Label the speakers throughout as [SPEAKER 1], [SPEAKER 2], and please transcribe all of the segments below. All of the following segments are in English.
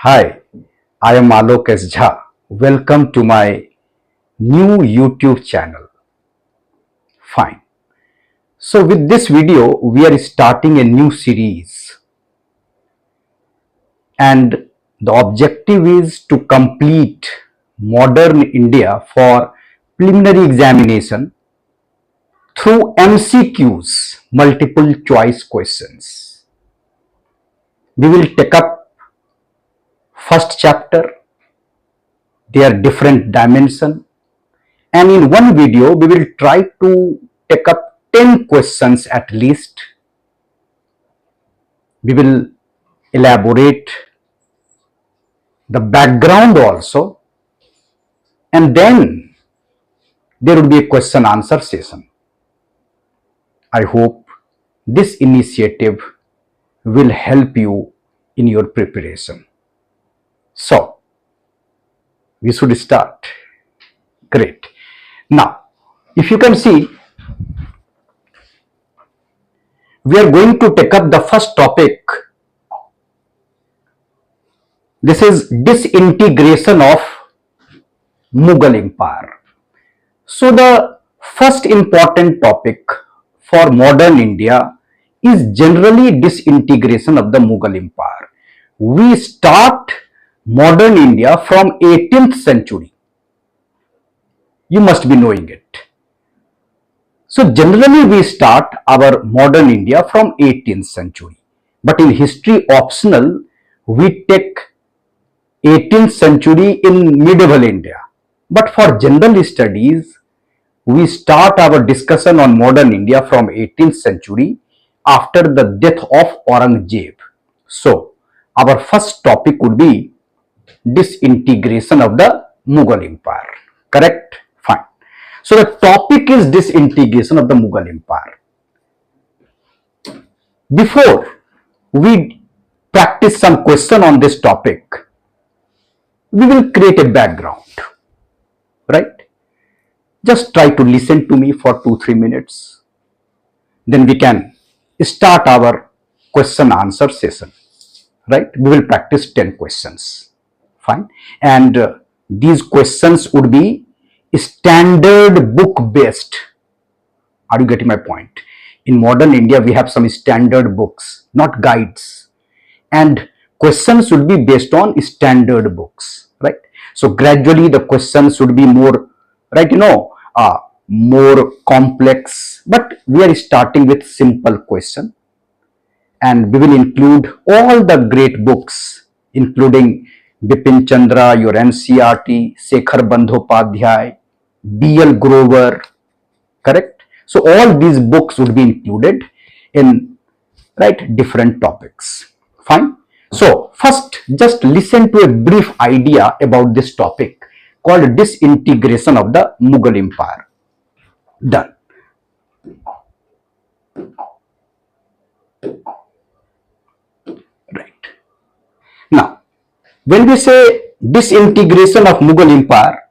[SPEAKER 1] Hi, I am Alok JHA. Welcome to my new YouTube channel. Fine. So with this video, we are starting a new series and the objective is to complete modern India for preliminary examination through MCQs, multiple choice questions. We will take up first chapter, their different dimension, and in one video we will try to take up 10 questions at least. We will elaborate the background also, and then there will be a question answer session. I hope this initiative will help you in your preparation. So we should start. Great. Now if you can see, we are going to take up the first topic. This is disintegration of Mughal Empire. So the first important topic for modern India is generally disintegration of the Mughal Empire. We start modern India from 18th century. You must be knowing it. So generally we start our modern India from 18th century. But in history optional, we take 18th century in medieval India. But for general studies, we start our discussion on modern India from 18th century after the death of Aurangzeb. So our first topic would be disintegration of the Mughal Empire. Correct? Fine. So the topic is disintegration of the Mughal Empire. Before we practice some question on this topic, we will create a background, right? Just try to listen to me for 2-3 minutes. Then we can start our question answer session, right? We will practice 10 questions. Fine. And these questions would be standard book based. Are you getting my point? In modern India, we have some standard books, not guides. And questions should be based on standard books, right? So gradually the questions should be more, right, more complex, but we are starting with simple question, and we will include all the great books, including Bipin Chandra, your NCRT, Shekhar Bandhopadhyay, B.L. Grover, correct? So all these books would be included in, right, different topics. Fine. So first, just listen to a brief idea about this topic called disintegration of the Mughal Empire. Done. Right. Now, when we say disintegration of Mughal Empire,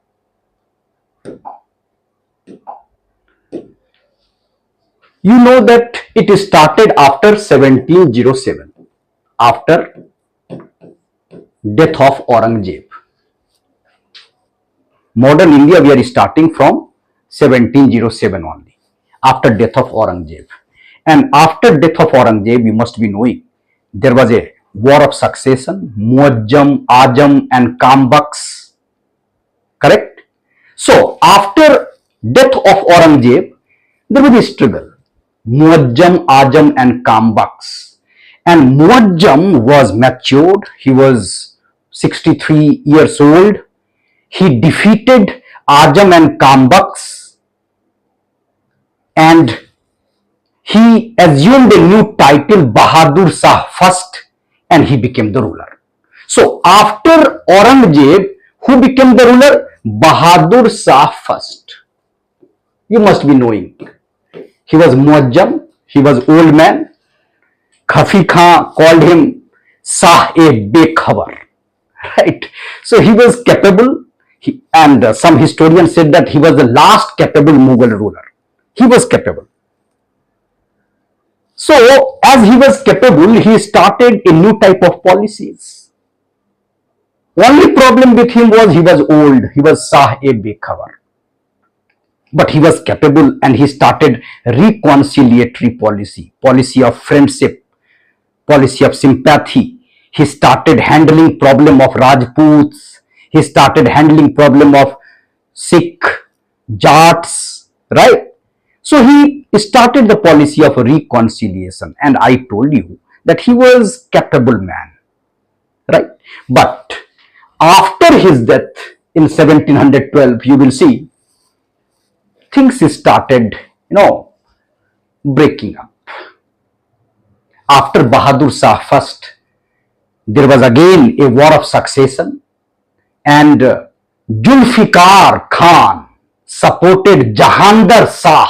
[SPEAKER 1] you know that it started after 1707, after death of Aurangzeb. Modern India, we are starting from 1707 only, after death of Aurangzeb. And after death of Aurangzeb, you must be knowing, there was a war of succession, Muazzam, Ajam and Kambaks, correct? So after death of Aurangzeb, there was a struggle, Muazzam, Ajam and Kambaks. And Muazzam was matured, he was 63 years old. He defeated Ajam and Kambaks and he assumed a new title, Bahadur Shah first, and he became the ruler. So after Aurangzeb, who became the ruler? Bahadur Shah first. You must be knowing. He was Muazzam, he was old man. Khafi Khan called him Shah-e-Bekhabar, right? So he was capable, and some historians said that he was the last capable Mughal ruler. He was capable. So as he was capable, he started a new type of policies. Only problem with him was he was old. He was Sah-e-Bekhabar. But he was capable and he started reconciliatory policy, policy of friendship, policy of sympathy. He started handling problem of Rajputs. He started handling problem of Sikh, Jats, right? So he started the policy of reconciliation, and I told you that he was capable man, right? But after his death in 1712, you will see things started, breaking up. After Bahadur Shah first, there was again a war of succession, and Julfikar Khan supported Jahandar Shah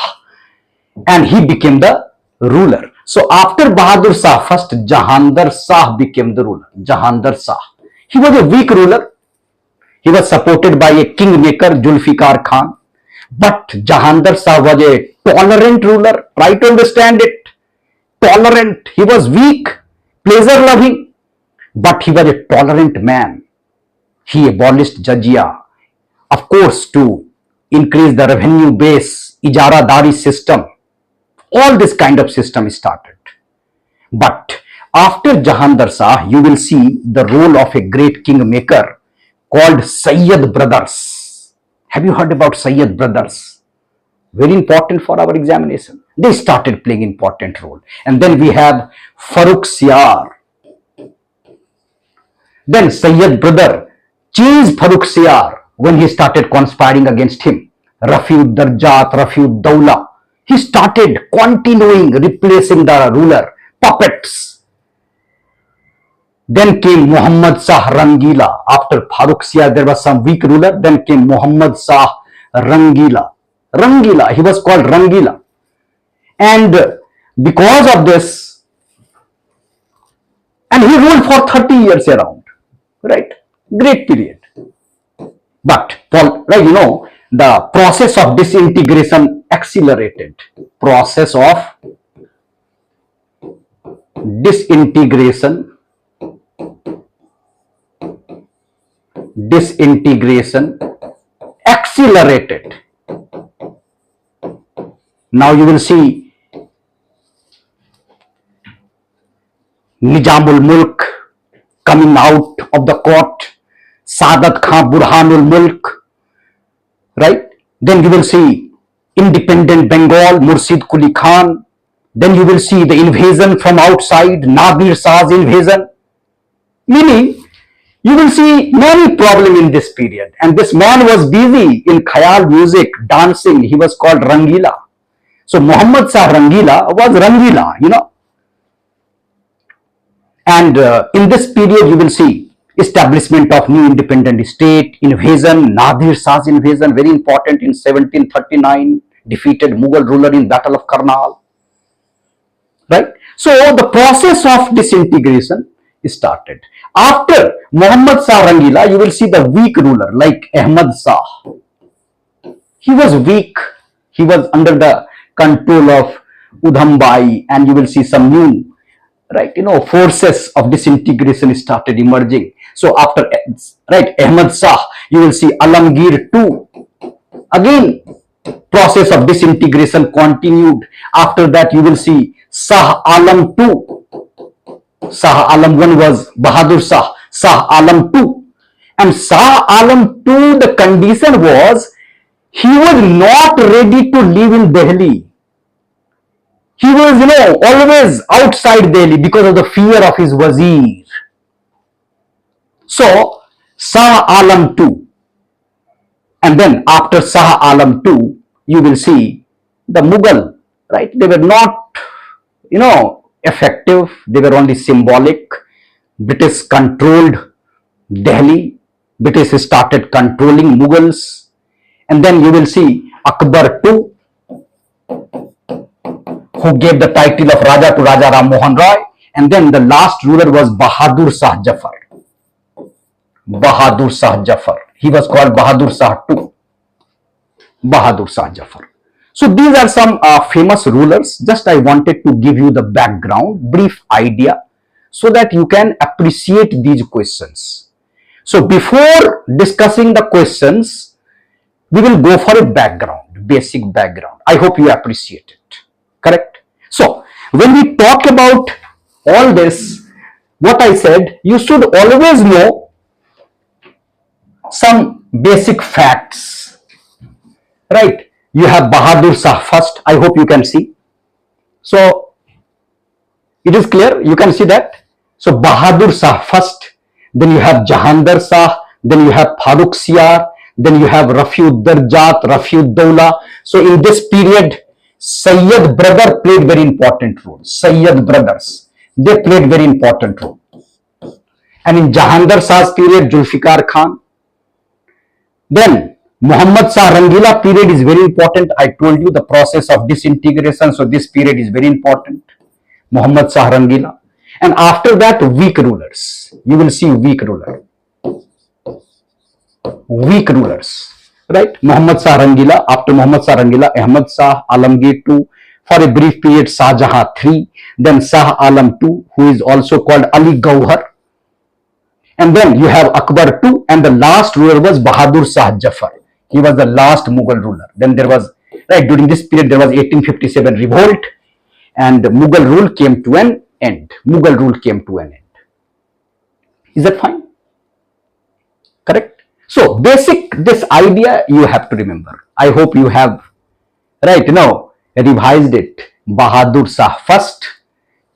[SPEAKER 1] and he became the ruler. So after Bahadur Shah first, Jahandar Shah became the ruler. Jahandar Shah. He was a weak ruler. He was supported by a kingmaker, Julfikar Khan. But Jahandar Shah was a tolerant ruler. Try to understand it. Tolerant. He was weak, pleasure loving, but he was a tolerant man. He abolished JHA, of course, to increase the revenue base, Ijara Dari system. All this kind of system started. But after Jahandar Shah, you will see the role of a great kingmaker called Sayyid brothers. Have you heard about Sayyid brothers? Very important for our examination. They started playing important role. And then we have Farrukh Siyar. Then Sayyid brother changed Farrukh Siyar when he started conspiring against him. Rafiud Darjat, Rafiud Dawla. He started continuing replacing the ruler, puppets. Then came Muhammad Shah Rangila. After Farrukh Siyar, there was some weak ruler. Then came Muhammad Shah Rangila. Rangila, he was called Rangila. And because of this, and he ruled for 30 years around, right? Great period. But, right, the process of disintegration accelerated. Process of disintegration accelerated. Now you will see Nizamul Mulk coming out of the court, Sadat Khan Burhanul Mulk, right? Then you will see independent Bengal, Murshid Quli Khan. Then you will see the invasion from outside, Nadir Shah's invasion. Meaning, you will see many problems in this period. And this man was busy in Khayal music, dancing. He was called Rangila. So Muhammad Shah Rangila was Rangila, And in this period, you will see establishment of new independent state, invasion, Nadir Shah's invasion, very important in 1739, defeated Mughal ruler in Battle of Karnal. Right? So the process of disintegration started. After Muhammad Shah Rangila, you will see the weak ruler like Ahmad Shah. He was weak. He was under the control of Udham Bai, and you will see some new, right, forces of disintegration started emerging. So after, right, Ahmad Shah, you will see Alamgir II. Again, process of disintegration continued. After that, you will see Shah Alam II. Shah Alam I was Bahadur Shah. Shah Alam II. And Shah Alam II, the condition was, he was not ready to live in Delhi. He was, always outside Delhi because of the fear of his wazir. So, Shah Alam II. And then after Shah Alam II, you will see the Mughal, right? They were not, effective. They were only symbolic. British controlled Delhi. British started controlling Mughals. And then you will see Akbar II, who gave the title of Raja to Raja Ram Mohan Roy. And then the last ruler was Bahadur Shah Jafar. Bahadur Shah Jafar. He was called Bahadur Shah II. Bahadur Shah Jafar. So these are some famous rulers. Just I wanted to give you the background, brief idea, so that you can appreciate these questions. So before discussing the questions, we will go for a background, basic background. I hope you appreciate it. Correct? So when we talk about all this, what I said, you should always know some basic facts. Right? You have Bahadur Shah first. I hope you can see. So it is clear. You can see that. So Bahadur Shah first. Then you have Jahandar Shah. Then you have Farooq Siyar. Then you have Rafiud Darjat, Rafiud Dawla. So in this period, Sayyid brother played very important role. Sayyid brothers, they played very important role. And in Jahandar Shah's period, Zulfikar Khan. Then Muhammad Shah Rangila period is very important. I told you the process of disintegration. So this period is very important. Muhammad Shah Rangila. And after that, weak rulers. You will see weak ruler. Weak rulers. Right? Muhammad Shah Rangila. After Muhammad Shah Rangila, Ahmad Shah Alamgir II. For a brief period, Shah Jahan III. Then Shah Alam II, who is also called Ali Gauhar. And then you have Akbar II, and the last ruler was Bahadur Shah Jafar. He was the last Mughal ruler. Then there was, right, during this period, there was 1857 revolt, and Mughal rule came to an end. Mughal rule came to an end. Is that fine? Correct? So, basic, this idea you have to remember. I hope you have, right now, revised it. Bahadur Shah first,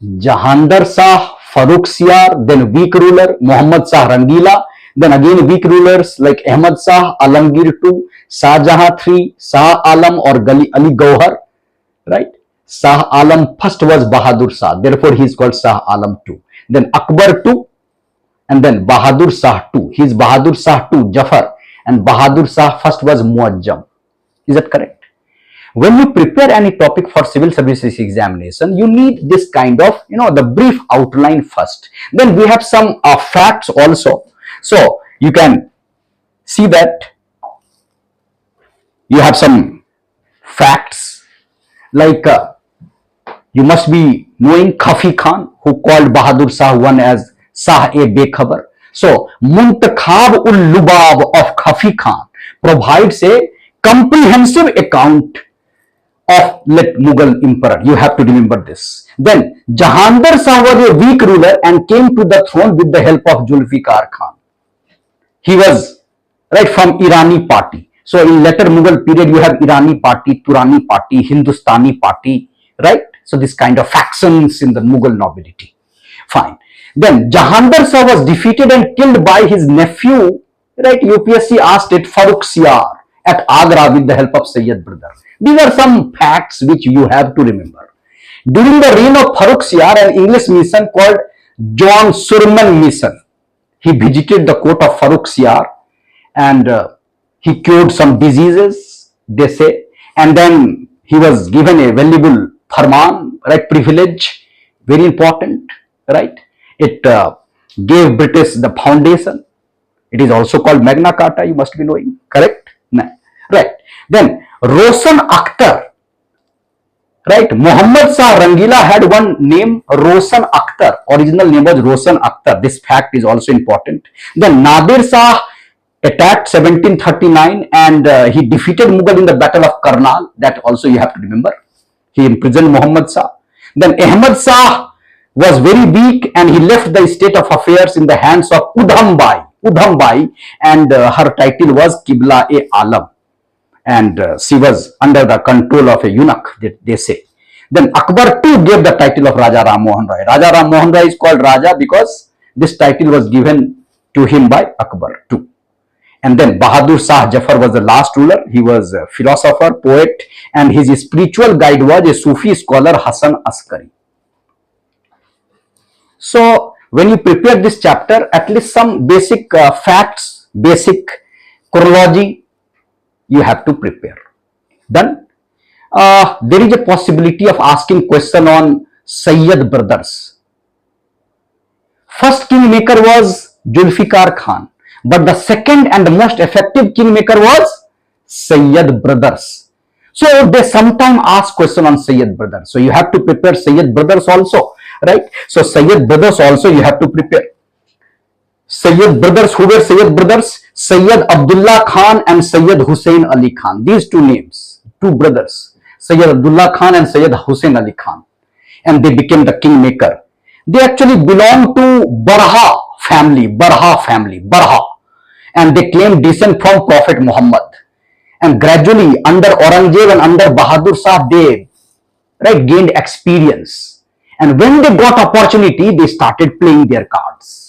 [SPEAKER 1] Jahandar Shah, Farooq Siyar, then weak ruler, Muhammad Shah Rangila, then again weak rulers like Ahmad Shah, Alamgir II, Shah Jahan III, Shah Alam or Ali Gauhar, right? Shah Alam first was Bahadur Shah, therefore he is called Shah Alam II. Then Akbar II, and then Bahadur Shah II. He is Bahadur Shah II, Jafar, and Bahadur Shah first was Muazzam. Is that correct? When you prepare any topic for civil services examination, you need this kind of, the brief outline first. Then we have some facts also. So you can see that you have some facts like you must be knowing Khafi Khan, who called Bahadur Shah I as Shah-e-Bekhabar. So Muntakhab ul Lubab of Khafi Khan provides a comprehensive account of Mughal emperor. You have to remember this. Then Jahandar Shah was a weak ruler and came to the throne with the help of Zulfikar Khan. He was right from Irani party. So in later Mughal period, you have Irani party, Turani party, Hindustani party, right? So this kind of factions in the Mughal nobility. Fine. Then Jahandar Shah was defeated and killed by his nephew, right? UPSC asked it, Farooq Siyar at Agra with the help of Sayyid brother. These are some facts which you have to remember. During the reign of Farooq Siyar, an English mission called John Surman mission, he visited the court of Farooq Siyar and he cured some diseases, they say, and then he was given a valuable farman, right, privilege, very important, right? It gave British the foundation. It is also called Magna Carta, you must be knowing, correct? No. Right. Then Roshan Akhtar, right? Muhammad Shah Rangila had one name, Roshan Akhtar. Original name was Roshan Akhtar. This fact is also important. Then Nadir Shah attacked 1739 and he defeated Mughal in the Battle of Karnal. That also you have to remember. He imprisoned Muhammad Shah. Then Ahmad Shah was very weak and he left the state of affairs in the hands of Udham Bai, and her title was Qibla-e-Alam. And she was under the control of a eunuch, they say. Then Akbar too gave the title of Raja Ram Mohan Rai. Raja Ram Mohan Rai is called Raja because this title was given to him by Akbar too. And then Bahadur Shah Jafar was the last ruler. He was a philosopher, poet, and his spiritual guide was a Sufi scholar, Hasan Askari. So when you prepare this chapter, at least some basic facts, basic chronology, you have to prepare. Done. There is a possibility of asking question on Sayyid brothers. First kingmaker was Zulfikar Khan, but the second and the most effective kingmaker was Sayyid brothers. So they sometimes ask question on Sayyid brothers. So you have to prepare Sayyid brothers also, right? So Sayyid brothers also you have to prepare. Sayyid brothers, who were Sayyid brothers? Sayyid Abdullah Khan and Sayyid Hussain Ali Khan. These two names, two brothers, Sayyid Abdullah Khan and Sayyid Hussain Ali Khan. And they became the kingmaker. They actually belong to Barha family, Barha. And they claim descent from Prophet Muhammad. And gradually, under Aurangzeb and under Bahadur Shah, they gained experience. And when they got opportunity, they started playing their cards.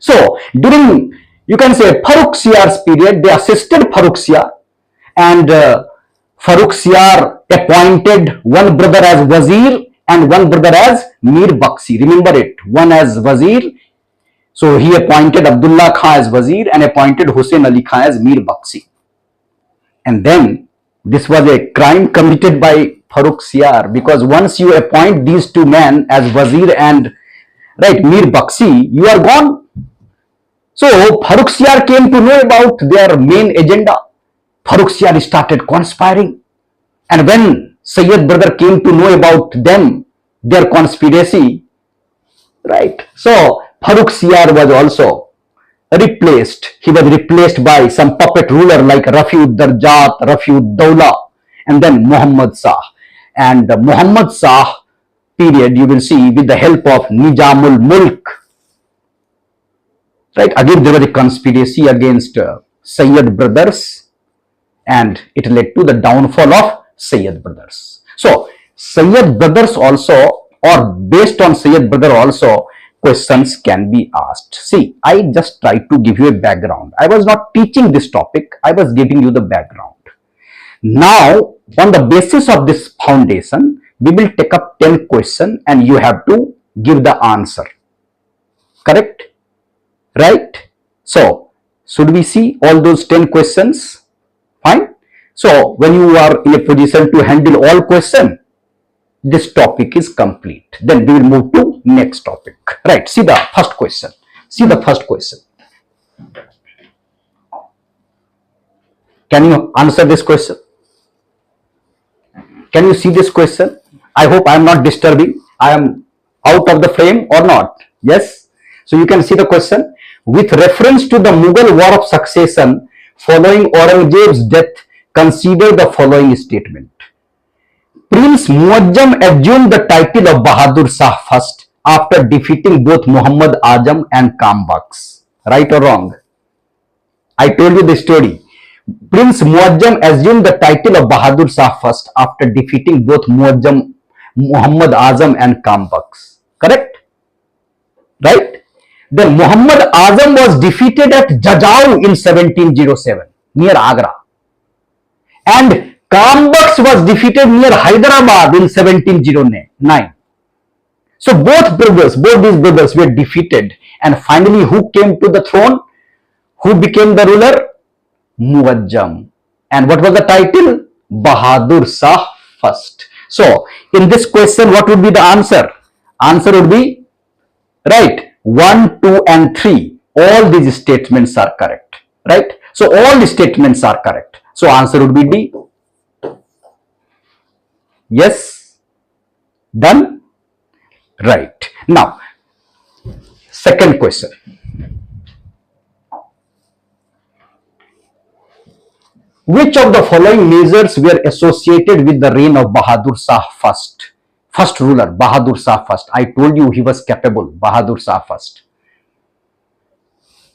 [SPEAKER 1] So, during, you can say, Farrukh Siyar's period, they assisted Farrukh Siyar, and Farrukh Siyar appointed one brother as Wazir and one brother as Mir Baksi. Remember it, one as Wazir. So, he appointed Abdullah Khan as Wazir and appointed Hussain Ali Khan as Mir Baksi. And then, this was a crime committed by Farrukh Siyar, because once you appoint these two men as Wazir and Mir Baksi, you are gone. So Farrukh Siyar came to know about their main agenda. Farrukh Siyar started conspiring, and when Sayyid brother came to know about them, their conspiracy, so Farrukh Siyar was also replaced. He was replaced by some puppet ruler like Rafiud Darjat, Rafiud Dawla, and then Muhammad Shah. And the Muhammad Shah period, you will see, with the help of Nizamul Mulk, again there was a conspiracy against Sayyid brothers, and it led to the downfall of Sayyid brothers. So Sayyid brothers also, or based on Sayyid brother also, questions can be asked. See, I just tried to give you a background. I was not teaching this topic, I was giving you the background. Now, on the basis of this foundation, we will take up 10 questions and you have to give the answer. Correct? Right? So, should we see all those 10 questions? Fine. So, when you are in a position to handle all questions, this topic is complete. Then we will move to next topic. Right. See the first question. Can you answer this question? Can you see this question? I hope I am not disturbing. I am out of the frame or not? Yes. So you can see the question. With reference to the Mughal War of Succession following Aurangzeb's death, consider the following statement. Prince Muazzam assumed the title of Bahadur Shah first after defeating both Muhammad Azam and Kambaks. Right or wrong? I told you the story. Prince Muazzam assumed the title of Bahadur Shah first after defeating both Muhammad Azam and Kambaks. Correct? Right? Then Muhammad Azam was defeated at JHA in 1707 near Agra. And Kambaks was defeated near Hyderabad in 1709. So both these brothers were defeated, and finally who came to the throne? Who became the ruler? Muazzam. And what was the title? Bahadur Shah first. So in this question, what would be the answer? Answer would be 1, 2 and 3. All these statements are correct. Right? So all the statements are correct. So answer would be D. Yes? Done? Right. Now, second question. Which of the following measures were associated with the reign of Bahadur Shah first? First ruler, Bahadur Shah first. I told you he was capable, Bahadur Shah first.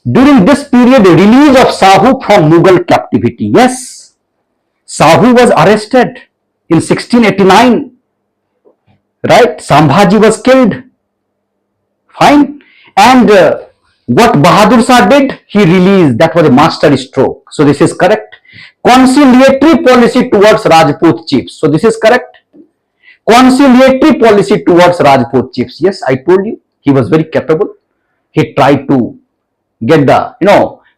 [SPEAKER 1] During this period, release of Shahu from Mughal captivity. Yes, Shahu was arrested in 1689. Right? Sambhaji was killed. Fine. And what Bahadur Shah did? He released. That was a master stroke. So this is correct. Conciliatory policy towards Rajput chiefs. So this is correct. Conciliatory policy towards Rajput chiefs. Yes, I told you. He was very capable. He tried to get the,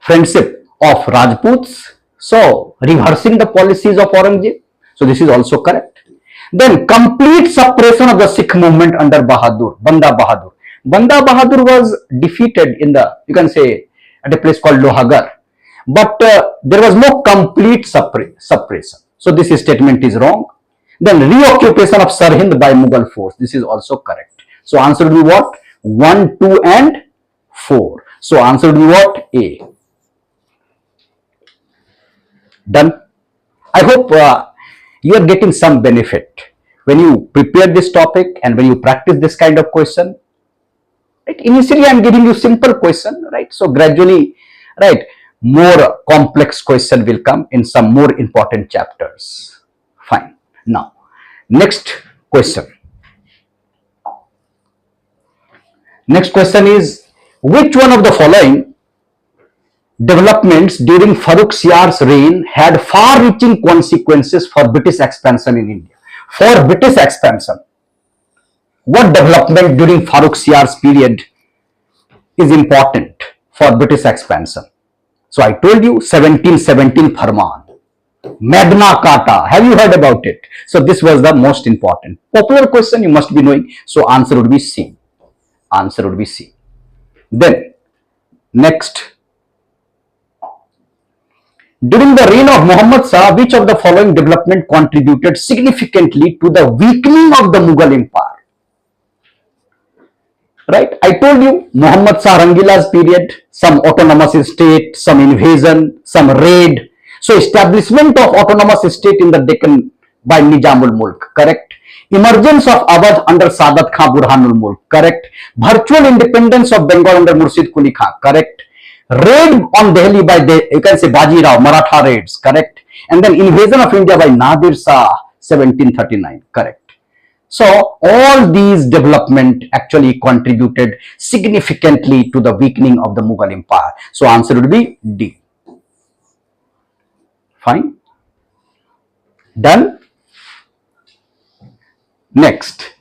[SPEAKER 1] friendship of Rajputs. So reversing the policies of Aurangzeb. So this is also correct. Then complete suppression of the Sikh movement under Bahadur, Banda Bahadur. Banda Bahadur was defeated in the, you can say, at a place called Lohagar. But there was no complete suppression. So this statement is wrong. Then reoccupation of Sirhind by Mughal force. This is also correct. So answer will be what? 1, 2 and 4. So answer would be what? A. Done. I hope you are getting some benefit when you prepare this topic and when you practice this kind of question. Right? Initially, I am giving you simple question, right? So gradually, right, more complex question will come in some more important chapters. Fine. Now, next question. Next question is, which one of the following developments during Farrukh Siyar's reign had far-reaching consequences for British expansion in India? For British expansion, what development during Farrukh Siyar's period is important for British expansion? So I told you 1717 Farman, Magna Carta. Have you heard about it? So this was the most important. Popular question you must be knowing. So answer would be C. Answer would be C. Then next. During the reign of Muhammad Shah, which of the following development contributed significantly to the weakening of the Mughal Empire? Right? I told you Muhammad Shah Rangila's period, some autonomous state, some invasion, some raid. So establishment of autonomous state in the Deccan by Nizamul Mulk, correct? Emergence of Awadh under Sadat Khan Burhanul Mulk, correct? Virtual independence of Bengal under Murshid Quli Khan, correct? Raid on Delhi by, you can say, Baji Rao, Maratha raids, correct? And then invasion of India by Nadir Shah, 1739, correct? So all these development actually contributed significantly to the weakening of the Mughal Empire. So answer would be D. Fine. Done. Next.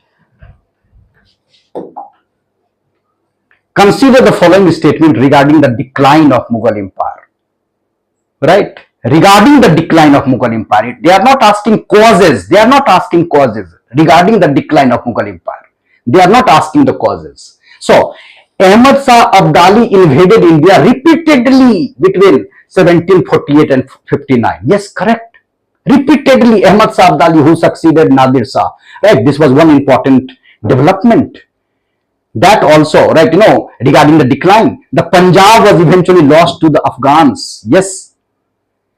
[SPEAKER 1] Consider the following statement regarding the decline of Mughal Empire. Right? Regarding the decline of Mughal Empire, they are not asking causes. They are not asking causes regarding the decline of Mughal Empire. They are not asking the causes. So, Ahmad Shah Abdali invaded India repeatedly between 1748 and 59. Yes, correct. Repeatedly, Ahmad Shah Abdali, who succeeded Nadir Shah. Right? This was one important development. That also, right, regarding the decline, the Punjab was eventually lost to the Afghans. Yes.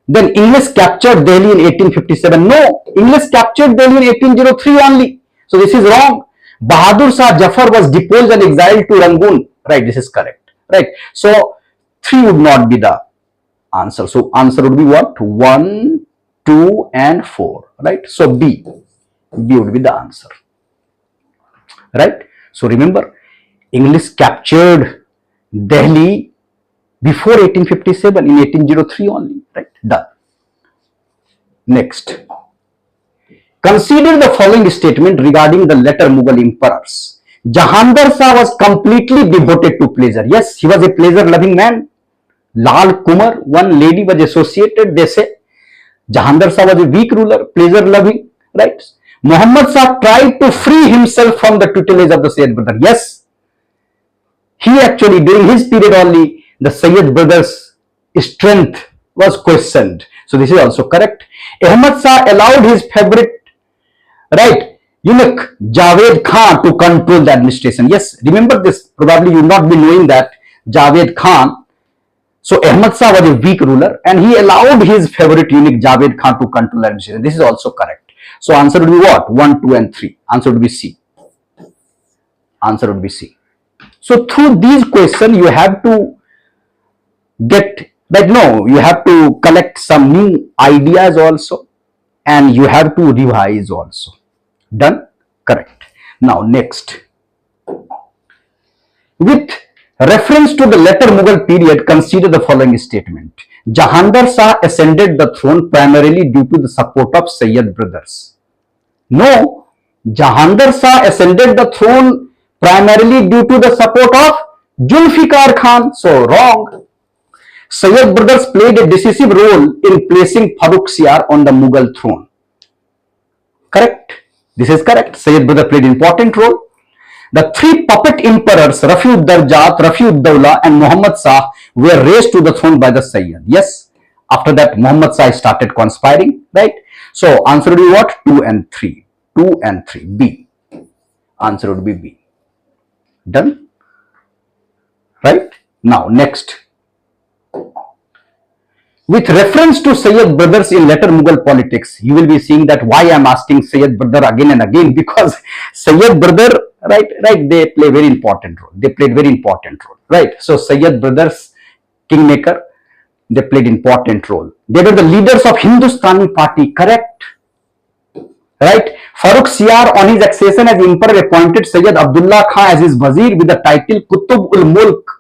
[SPEAKER 1] Then English captured Delhi in 1857. No, English captured Delhi in 1803 only. So this is wrong. Bahadur Shah Jafar was deposed and exiled to Rangoon. Right, this is correct. Right. So 3 would not be the answer. So answer would be what? 1, 2 and 4. Right. So B. B would be the answer. Right. So remember, English captured Delhi before 1857, in 1803 only, right? Done. Next. Consider the following statement regarding the later Mughal emperors. Jahandar Shah was completely devoted to pleasure. Yes, he was a pleasure-loving man. Lal Kumar, one lady was associated, they say. Jahandar Shah was a weak ruler, pleasure-loving, right? Muhammad Shah tried to free himself from the tutelage of the Sayyid brother. Yes, he actually, during his period only, the Sayyid brothers' strength was questioned. So this is also correct. Ahmad Shah allowed his favorite, right, eunuch Javed Khan to control the administration. Yes, remember this. Probably you will not be knowing that Javed Khan. So Ahmad Shah was a weak ruler and he allowed his favorite eunuch Javed Khan to control the administration. This is also correct. So answer would be what? 1, 2 and 3. Answer would be C. Answer would be C. So through these questions, you have to get, like, no, you have to collect some new ideas also and you have to revise also. Done? Correct. Now next. With reference to the later Mughal period, consider the following statement. Jahandar Shah ascended the throne primarily due to the support of Sayyid brothers. No, Jahandar Shah ascended the throne primarily due to the support of Zulfikar Khan. So wrong. Sayyid brothers played a decisive role in placing Farrukh Siyar on the Mughal throne. Correct. This is correct. Sayyid brother played an important role. The 3 puppet emperors, Rafi-ud-Darjat, Rafi-ud-Dawla and Muhammad Shah were raised to the throne by the Sayyid. Yes. After that, Muhammad Shah started conspiring, right? So answer would be what? 2 and 3. 2 and 3. B. Answer would be B. Done? Right? Now, next. With reference to Sayyid brothers in later Mughal politics, you will be seeing that why I am asking Sayyid brother again and again, because Sayyid brother, right, they play very important role. They played very important role, right? So Sayyid brothers, kingmaker, they played important role. They were the leaders of Hindustani party, correct? Right? Farooq Siyar on his accession as emperor appointed Sayyid Abdullah Khan as his wazir with the title Qutub ul Mulk.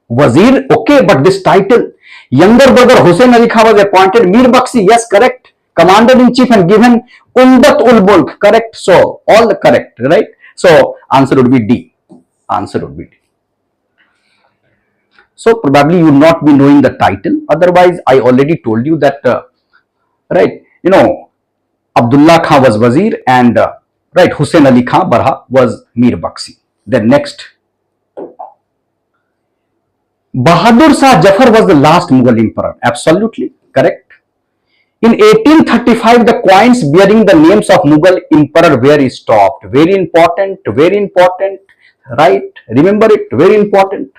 [SPEAKER 1] Wazir, okay, but this title, younger brother Hussain Ali Khan was appointed Mir Bakshi, yes, correct. Commander in chief and given Umdat ul Mulk, correct. So all the correct, right? So answer would be D. Answer would be D. So probably you will not be knowing the title. Otherwise, I already told you that, right? Abdullah Khan was wazir and right, Hussain Ali Khan Barha was Mir Bakshi. Then next. Bahadur Shah Jafar was the last Mughal emperor. Absolutely correct. In 1835, the coins bearing the names of Mughal emperor were stopped. Very important, right? Remember it, very important.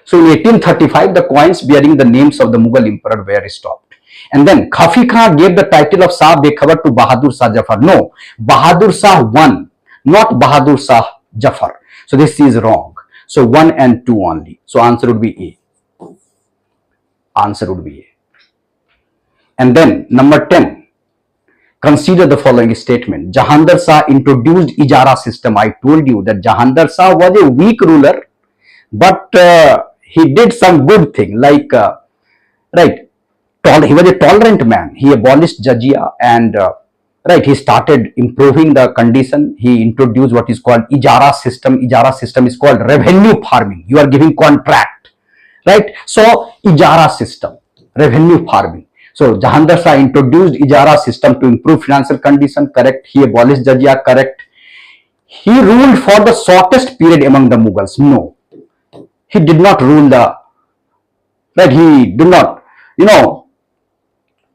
[SPEAKER 1] So in 1835, the coins bearing the names of the Mughal emperor were stopped. And then Khafi Khan gave the title of Shah Bekhabar to Bahadur Shah Jafar. No, Bahadur Shah 1, not Bahadur Shah Jafar. So this is wrong. So 1 and 2 only. So answer would be A. Answer would be A. And then number 10. Consider the following statement. Jahandar Shah introduced Ijara system. I told you that Jahandar Shah was a weak ruler, but he did some good thing, like right. He was a tolerant man. He abolished JHA and right, he started improving the condition. He introduced what is called Ijara system. Ijara system is called revenue farming. You are giving contract, right? So Ijara system, revenue farming. So Jahandar Shah introduced Ijara system to improve financial condition, correct. He abolished JHA, correct. He ruled for the shortest period among the Mughals. No, he did not rule the, right, he did not,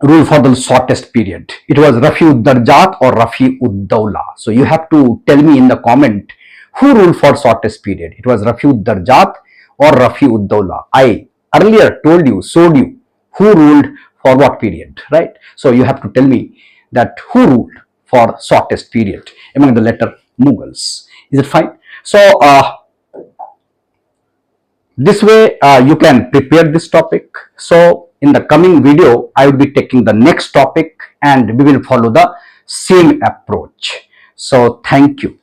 [SPEAKER 1] rule for the shortest period. It was Rafi Darjat or Rafi Dawla. So you have to tell me in the comment who ruled for shortest period. It was Rafi Darjat or Rafi Dawla. I earlier told you, showed you who ruled for what period, right? So you have to tell me that who ruled for shortest period among the later Mughals. Is it fine? So this way you can prepare this topic. So in the coming video, I will be taking the next topic and we will follow the same approach. So thank you.